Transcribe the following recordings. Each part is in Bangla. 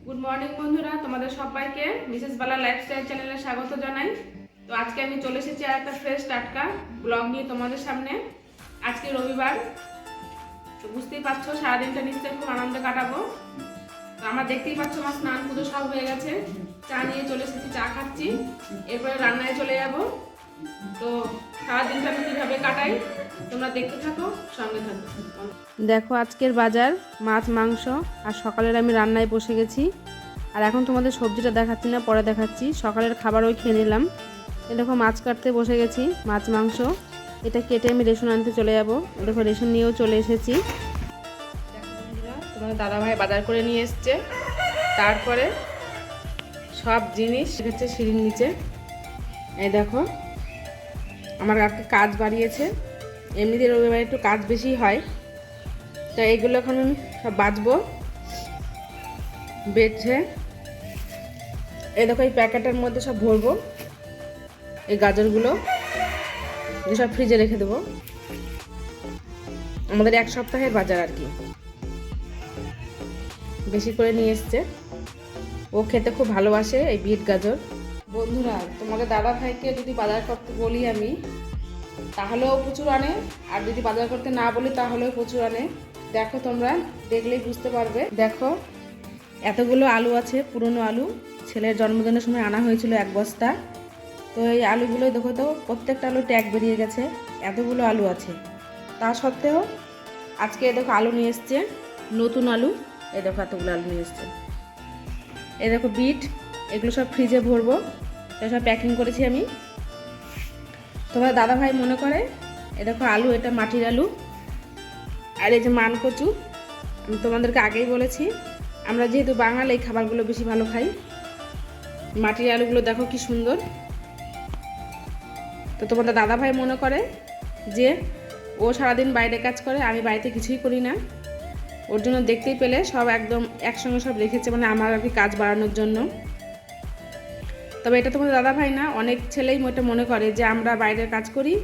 গুড মর্নিং বন্ধুরা, তোমাদের সবাইকে মিসেস বালা লাইফস্টাইল চ্যানেলে স্বাগত জানাই। তো আজকে আমি চলে এসেছি আর একটা ফ্রেশ টাটকা ব্লগ নিয়ে তোমাদের সামনে। আজকে রবিবার, তো বুঝতেই পারছো সারাদিনটা নিশ্চয়ই খুব আনন্দে কাটাবো। তো আমরা দেখতেই পাচ্ছ আমার স্নান পুজো সব হয়ে গেছে, চা নিয়ে চলে এসেছি, চা খাচ্ছি, এরপরে রান্নায় চলে যাব। তো সারাদিনটা আমি কীভাবে কাটাই তোমরা দেখতে থাকো, সঙ্গে থাকো। দেখো আজকের বাজার মাছ মাংস, আর সকালের আমি রান্নায় বসে গেছি। আর এখন তোমাদের সবজিটা দেখাচ্ছি না, পরে দেখাচ্ছি। সকালের খাবারও খেয়ে নিলাম। দেখো মাছ কাটতে বসে গেছি, মাছ মাংস এটা কেটে আমি রেশন আনতে চলে যাব। দেখো রেশন নিয়েও চলে এসেছি। তোমাদের দাদাভাই বাজার করে নিয়ে এসছে, তারপরে সব জিনিস হচ্ছে সিঁড়ির নিচে। এই দেখো আমার কাজ বাড়িয়েছে, এমনিতে রবিবারে একটু কাজ বেশি হয়। তো এইগুলো এখন আমি সব বাছবো, বেছে এই দেখো এই প্যাকেটের মধ্যে সব ভরবো। এই গাজরগুলো সব ফ্রিজে রেখে দেবো, আমাদের এক সপ্তাহের বাজার আর কি। বেশি করে নিয়ে এসছে, ও খেতে খুব ভালোবাসে এই বিট গাজর। বন্ধুরা, তোমাদের দাদা ভাইকে যদি বাজার করতে বলি আমি, তাহলেও প্রচুর আনে, আর যদি বাজার করতে না বলি তাহলেও প্রচুর আনে। দেখো তোমরা দেখলেই বুঝতে পারবে। দেখো এতগুলো আলু আছে, পুরনো আলু, ছেলের জন্মদিনের সময় আনা হয়েছিল 1 বস্তা। তো এই আলুগুলো দেখো তো প্রত্যেকটা আলু ট্যাগ বেরিয়ে গেছে, এতগুলো আলু আছে। তা সত্ত্বেও আজকে দেখো আলু নিয়ে এসছে, নতুন আলু। এই দেখো এতগুলো আলু নিয়ে এসছে। এই দেখো বিট, এগুলো সব ফ্রিজে ভরবো, সব প্যাকিং করেছি আমি। তোমার দাদা ভাই মনে করে এ দেখো আলু, এটা মাটির আলু। আর এই যে মান কচু, আমি তোমাদেরকে আগেই বলেছি আমরা যেহেতু বাঙালি এই খাবারগুলো বেশি ভালো খাই। মাটির আলুগুলো দেখো কি সুন্দর। তো তোমাদের দাদা ভাই মনে করে যে ও সারাদিন বাইরে কাজ করে, আমি বাড়িতে কিছুই করি না, ওর জন্য দেখতেই পেলে সব একদম একসঙ্গে সব রেখেছে, মানে আমার আর কি কাজ বাড়ানোর জন্য। তবে এটা তোমাদের দাদা ভাই না, অনেক ছেলেই এটা মনে করে যে আমরা বাইরের কাজ করি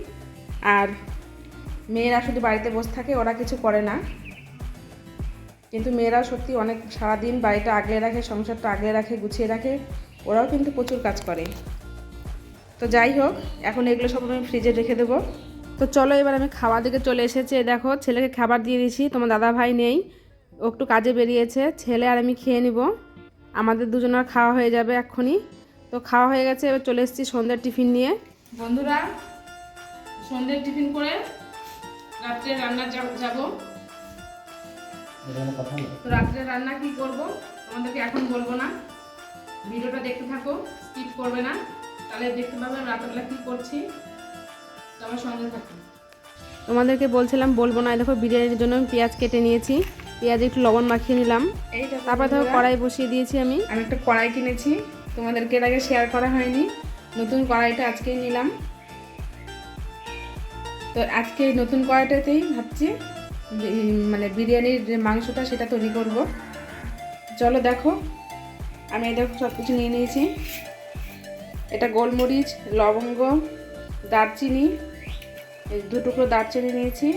আর মেয়েরা শুধু বাড়িতে বসে থাকে, ওরা কিছু করে না। কিন্তু মেয়েরা সত্যি অনেক সারাদিন বাড়িটা আগলে রাখে, সংসারটা আগলে রাখে, গুছিয়ে রাখে, ওরাও কিন্তু প্রচুর কাজ করে। তো যাই হোক, এখন এগুলো সব আমি ফ্রিজে রেখে দেবো। তো চলো এবার আমি খাওয়া দিকে চলে এসেছি। দেখো ছেলেকে খাবার দিয়ে দিয়েছি, তোমার দাদা ভাই নেই, ও একটু কাজে বেরিয়েছে। ছেলে আর আমি খেয়ে নিব, আমাদের দুজনের খাওয়া হয়ে যাবে এক্ষুনি। তো খাওয়া হয়ে গেছে, এবার চলে এসেছি সন্ধ্যের টিফিন নিয়ে। বন্ধুরা, সন্ধ্যের টিফিন করে রাত্রে রান্না যাব। তো রাত্রে রান্না কি করব তোমাদেরকে এখন বলবো না, ভিডিওটা দেখতে থাকো, স্কিপ করবে না, তাহলে দেখতে পাবে রাত্রেবেলা কি করছি। তোমার সঙ্গে থাকো। তোমাদেরকে বলছিলাম বলবো না। দেখো বিরিয়ানির জন্য আমি পেঁয়াজ কেটে নিয়েছি, পেঁয়াজে একটু লবণ মাখিয়ে নিলাম। তারপর দেখো কড়াই বসিয়ে দিয়েছি। আমি একটা কড়াই কিনেছি, তোমাদেরকে এর আগে শেয়ার করা হয়নি, নতুন কড়াইটা আজকেই নিলাম। তো আজকে নতুন কড়াইটাতেই ভাবছি মানে বিরিয়ানির যে মাংসটা সেটা তৈরি করব। চলো দেখো, আমি দেখো সব কিছু নিয়ে নিয়েছি। এটা গোলমরিচ, লবঙ্গ, দারচিনি, 2 টুকরো দারচিনি নিয়েছি।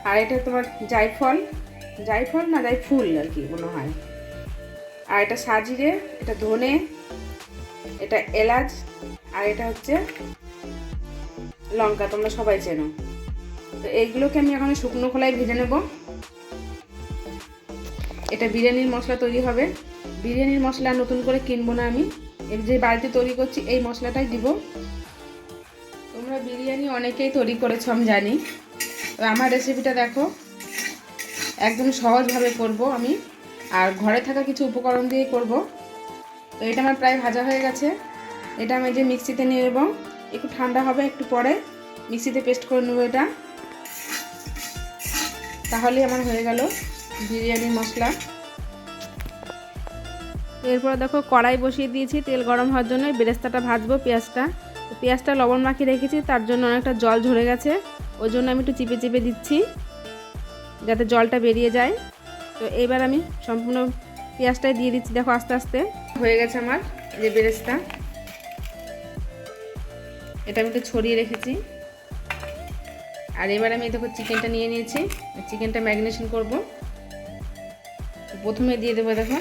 আর এটা তোমার জায়ফল না জায়ফুল আর কি মনে হয়। আর এটা সাজিরে, এটা ধনে, এটা এলাচ, আর এটা হচ্ছে লঙ্কা, তোমরা সবাই চেনো। তো এইগুলোকে আমি এখন শুকনো খোলায় ভেজে নেব। এটা বিরিয়ানির মশলা তৈরি হবে। বিরিয়ানির মশলা নতুন করে কিনবো না আমি, এই যে বাড়িতে তৈরি করছি এই মশলাটাই দিব। তোমরা বিরিয়ানি অনেকেই তৈরি করেছো আমি জানি, তো আমার রেসিপিটা দেখো, একদম সহজভাবে করব আমি, আর ঘরে থাকা কিছু উপকরণ দিয়ে করব। তো এটা আমার প্রায় ভাজা হয়ে গেছে। এটা আমি যে মিক্সিতে নিয়ে নেব, একটু ঠান্ডা হবে, একটু পরে মিক্সিতে পেস্ট করে নেব এটা, তাহলেই আমার হয়ে গেল বিরিয়ানির মশলা। এরপর দেখো কড়াই বসিয়ে দিয়েছি তেল গরম হওয়ার জন্য, বেরেস্তাটা ভাজবো পেঁয়াজটা। তো পেঁয়াজটা লবণ মাখিয়ে রেখেছি, তার জন্য অনেকটা জল ঝরে গেছে, ওই জন্য আমি একটু চিপে চিপে দিচ্ছি যাতে জলটা বেরিয়ে যায়। তো এবার আমি সম্পূর্ণ পেঁয়াজটাই দিয়ে দিচ্ছি। দেখো আস্তে আস্তে হয়ে গেছে আমার যে বেরেস্তা, এটা আমি একটু ছড়িয়ে রেখেছি। আর এবার আমি দেখো চিকেনটা নিয়ে নিয়েছি, চিকেনটা ম্যারিনেশন করব। প্রথমে দিয়ে দেবো দেখো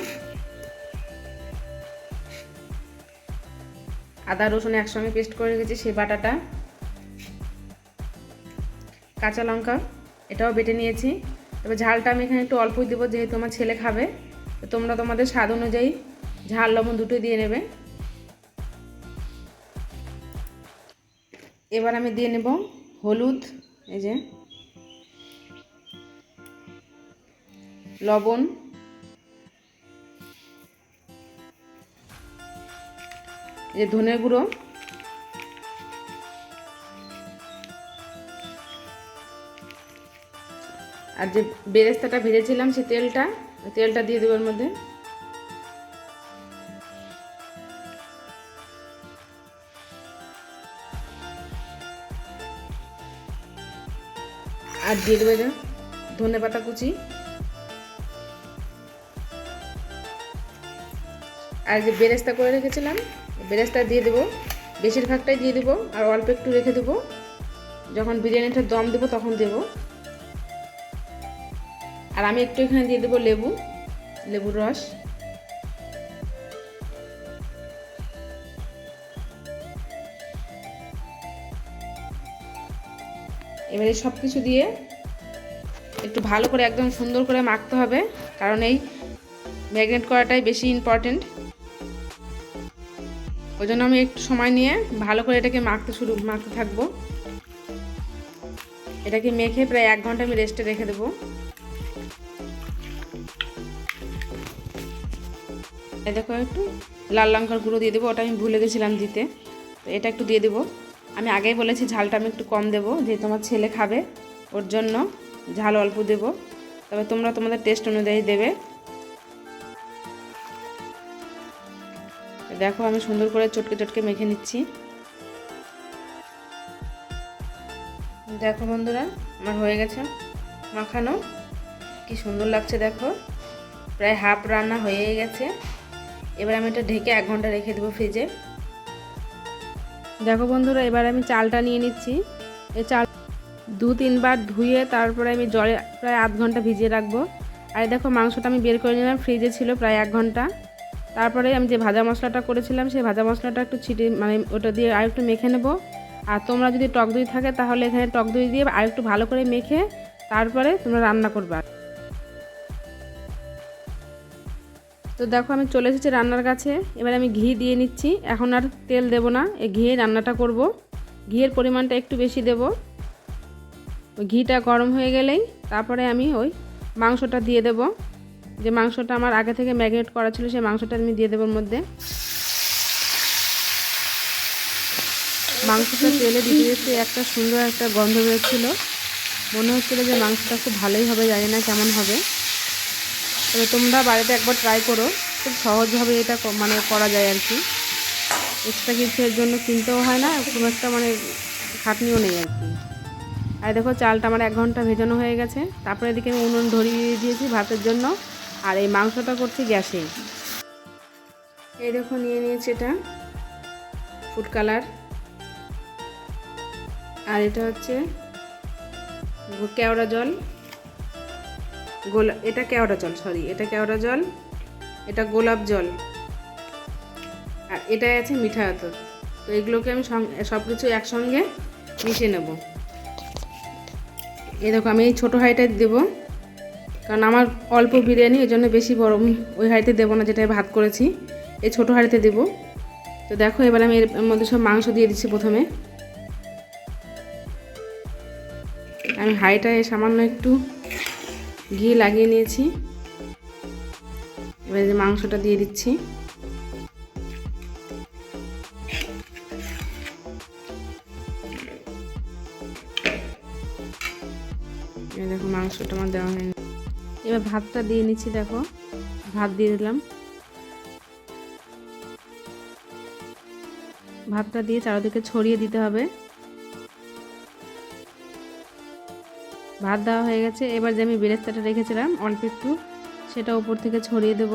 আদা রসুন একসঙ্গে পেস্ট করে রেখেছি সেই বাটাটা, কাঁচা লঙ্কা এটাও বেটে নিয়েছি। তবে ঝালটা আমি এখানে একটু অল্পই দেবো, যেহেতু আমার ছেলে খাবে। তো তোমরা তোমাদের স্বাদ অনুযায়ী ঝাল লবণ দুটোই দিয়ে নেবে। এবার আমি দিয়ে নেব হলুদ, এই যে লবণ, এই যে ধনের গুঁড়ো, আর যে বেরেস্তাটা ভেজেছিলাম সেই তেলটা দিয়ে দেবো এর মধ্যে। আর দিয়ে দেবো ধনে পাতা কুচি, আর যে বেরেস্তা করে রেখেছিলাম বেরেস্তা দিয়ে দেবো, বেশিরভাগটাই দিয়ে দেবো আর অল্প একটু রেখে দেবো, যখন বিরিয়ানিটা দম দেবো তখন দেবো। আর আমি একটু এখানে দিয়ে দেবো লেবুর রস। এবারে সব কিছু দিয়ে একটু ভালো করে একদম সুন্দর করে মাখতে হবে, কারণ এই ম্যারিনেট করাটাই বেশি ইম্পর্টেন্ট। ওই জন্য আমি একটু সময় নিয়ে ভালো করে এটাকে মাখতে থাকবো। এটাকে মেখে প্রায় 1 ঘন্টা আমি রেস্টে রেখে দেবো। এই দেখো একটু লাল লঙ্কার গুঁড়ো দিয়ে দেবো, ওটা আমি ভুলে গেছিলাম দিতে, তো এটা একটু দিয়ে দেবো। আমি আগেই বলেছি ঝালটা আমি একটু কম দেবো, যেহেতু আমার ছেলে খাবে ওর জন্য ঝাল অল্প দেব, তবে তোমরা তোমাদের টেস্ট অনুযায়ী দেবে। দেখো আমি সুন্দর করে চটকে মেখে নিচ্ছি। দেখো বন্ধুরা আমার হয়ে গেছে মাখানো, কি সুন্দর লাগছে দেখো, প্রায় হাফ রান্না হয়ে গেছে। এবার আমি এটা ঢেকে 1 ঘন্টা রেখে দেবো ফ্রিজে। দেখো বন্ধুরা এবার আমি চালটা নিয়ে নিচ্ছি। এই চাল 2-3 বার ধুয়ে তারপরে আমি জলে প্রায় 1/2 ঘন্টা ভিজিয়ে রাখবো। আর দেখো মাংসটা আমি বের করে নিলাম, ফ্রিজে ছিল প্রায় 1 ঘন্টা। তারপরে আমি যে ভাজা মশলাটা করেছিলাম সেই ভাজা মশলাটা একটু ওটা দিয়ে আর একটু মেখে নেব। আর তোমরা যদি টক দই থাকে তাহলে এখানে টক দই দিয়ে আর একটু ভালো করে মেখে তারপরে তোমরা রান্না করবে। তো দেখো আমি চলে এসেছি রান্নার কাছে। এবার আমি ঘি দিয়ে নিচ্ছি, এখন আর তেল দেব না, এই ঘিয়ে রান্নাটা করব। ঘিয়ের পরিমাণটা একটু বেশি দেব। ওই ঘিটা গরম হয়ে গেলেই তারপরে আমি ওই মাংসটা দিয়ে দেব, যে মাংসটা আমার আগে থেকে ম্যারিনেট করা ছিল সেই মাংসটা আমি দিয়ে দেবো ওর মধ্যে। মাংসটা তেলে দিতে দিতে একটা সুন্দর একটা গন্ধ বেরোচ্ছিল, মনে হচ্ছিলো যে মাংসটা খুব ভালোই হবে, জানি না কেমন হবে। তবে তোমরা বাড়িতে একবার ট্রাই করো, খুব সহজভাবে এটা করা যায় আর কি। এক্সট্রা কিছু এর জন্য কিনতেও হয় না, খুব একটা খাটনিও নেই আর কি। আর দেখো চালটা আমার 1 ঘন্টা ভেজানো হয়ে গেছে। তারপরে এদিকে আমি উনুন ধরিয়ে দিয়েছি ভাতের জন্য, আর এই মাংসটা করছি গ্যাসে। এই দেখো নিয়ে নিয়েছি এটা ফুড কালার, আর এটা হচ্ছে কেওড়া জল, এটা কেওড়া জল, এটা গোলাপ জল, আর এটা আছে মিঠা আতর। তো এগুলোকে আমি সব কিছু একসঙ্গে মিশিয়ে নেব। এই দেখো আমি এই ছোটো হাঁড়িটাই দেবো, কারণ আমার অল্প বিরিয়ানি, এই জন্য বেশি বড় ওই হাঁড়িতে দেবো না, যেটা ভাত করেছি এই ছোটো হাঁড়িতে দেবো। তো দেখো এবার আমি এর মধ্যে সব মাংস দিয়ে দিচ্ছি। প্রথমে আমি হাঁড়িটায় সামান্য একটু ঘি লাগিয়ে নিয়েছি, এবার যে মাংসটা দিয়ে দিচ্ছি। দেখো মাংসটা আমার দেওয়া হয়নি। এবার ভাতটা দিয়ে নিচ্ছি, দেখো ভাত দিয়ে দিলাম। ভাতটা দিয়ে চারিদিকে ছড়িয়ে দিতে হবে। ভাত দেওয়া হয়ে গেছে। এবার যে আমি বেরেস্তাটা রেখেছিলাম অল্প একটু, সেটা উপর থেকে ছড়িয়ে দেব।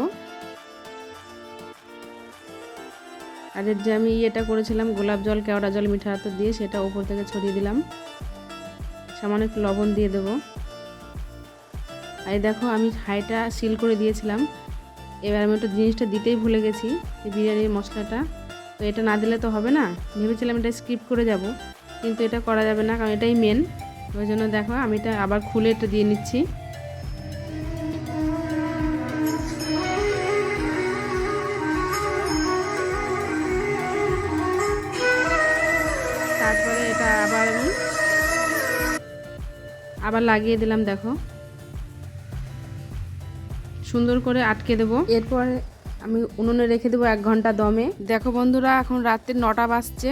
আর যে আমি ইয়েটা করেছিলাম গোলাপ জল, কেওড়া জল, মিঠা আতর দিয়ে, সেটা উপর থেকে ছড়িয়ে দিলাম। সামান্য একটু লবণ দিয়ে দেবো। আর এই দেখো আমি হাঁড়িটা সিল করে দিয়েছিলাম। এবার আমি ওটা জিনিসটা দিতেই ভুলে গেছি, এই বিরিয়ানির মশলাটা। তো এটা না দিলে তো হবে না, ভেবেছিলাম এটা স্কিপ করে যাব, কিন্তু এটা করা যাবে না, কারণ এটাই মেন। ওই জন্য দেখো আমি এটা আবার খুলে এটা দিয়ে নিচ্ছি। তারপরে এটা আবার লাগিয়ে দিলাম। দেখো সুন্দর করে আটকে দেবো। এরপরে আমি উনুনে রেখে দেবো 1 ঘন্টা দমে। দেখো বন্ধুরা, এখন রাত্রির 9টা বাজছে।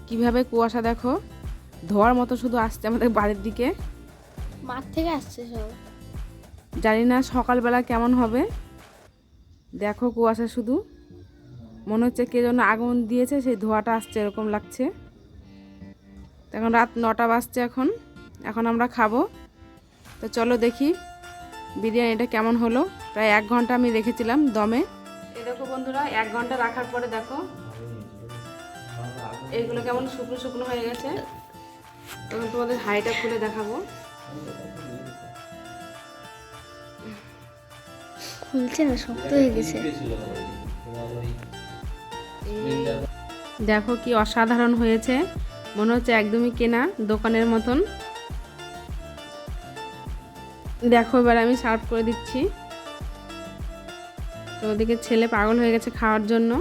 কিভাবে কুয়াশা দেখো, ধোয়ার মতো শুধু আসছে আমাদের বাড়ির দিকে। মাঠ থেকে আসছে সব। জানি না সকালবেলা কেমন হবে। দেখো কুয়াশা, শুধু মনে হচ্ছে কে যেন আগুন দিয়েছে, সেই ধোঁয়াটা আসছে, এরকম লাগছে। এখন রাত 9টা বাজছে। এখন আমরা খাবো। তো চলো দেখি বিরিয়ানিটা কেমন হলো। প্রায় 1 ঘন্টা আমি রেখেছিলাম দমে। এই দেখো বন্ধুরা, 1 ঘন্টা রাখার পরে দেখো এইগুলো কেমন শুকনো শুকনো হয়ে গেছে। তখন তোমাদের হাঁড়িটা খুলে দেখাবো। খুলছে না, শক্ত হয়ে গেছে। দেখো কি অসাধারণ হয়েছে, মনে হচ্ছে একদমই কেনা দোকানের মতন। দেখো এবার আমি সার্ভ করে দিচ্ছি। তো ওদিকে ছেলে পাগল হয়ে গেছে খাওয়ার জন্য।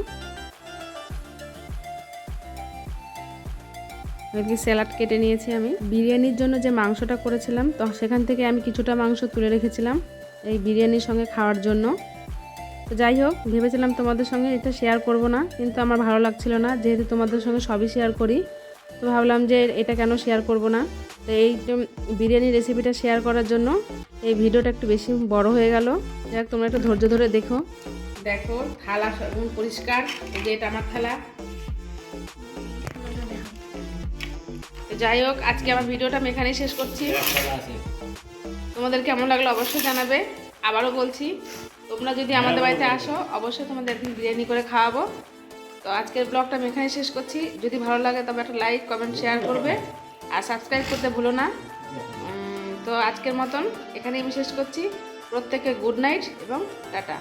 ওদিকে স্যালাড কেটে নিয়েছি আমি। বিরিয়ানির জন্য যে মাংসটা করেছিলাম, তো সেখান থেকে আমি কিছুটা মাংস তুলে রেখেছিলাম এই বিরিয়ানির সঙ্গে খাওয়ার জন্য। তো যাই হোক, ভেবেছিলাম তোমাদের সঙ্গে এটা শেয়ার করব না, কিন্তু আমার ভালো লাগছিল না, যেহেতু তোমাদের সঙ্গে সবই শেয়ার করি। তো ভাবলাম যে এটা কেন শেয়ার করব না। তো এই বিরিয়ানির রেসিপিটা শেয়ার করার জন্য এই ভিডিওটা একটু বেশি বড় হয়ে গেল। যাক, তোমরা একটু ধৈর্য ধরে দেখো। দেখো থালা পরিষ্কার, এই যে এটা আমার থালা। যাই হোক, আজকে আমার ভিডিওটা আমি এখানেই শেষ করছি। তোমাদের কেমন লাগলো অবশ্যই জানাবে। আবারও বলছি, তোমরা যদি আমাদের বাড়িতে আসো, অবশ্যই তোমাদের একদিন বিরিয়ানি করে খাওয়াবো। তো আজকের ব্লগটা আমি এখানে শেষ করছি। যদি ভালো লাগে তবে একটা লাইক, কমেন্ট, শেয়ার করবে, আর সাবস্ক্রাইব করতে ভুলো না। তো আজকের মতন এখানেই আমি শেষ করছি। প্রত্যেকে গুড নাইট এবং টাটা।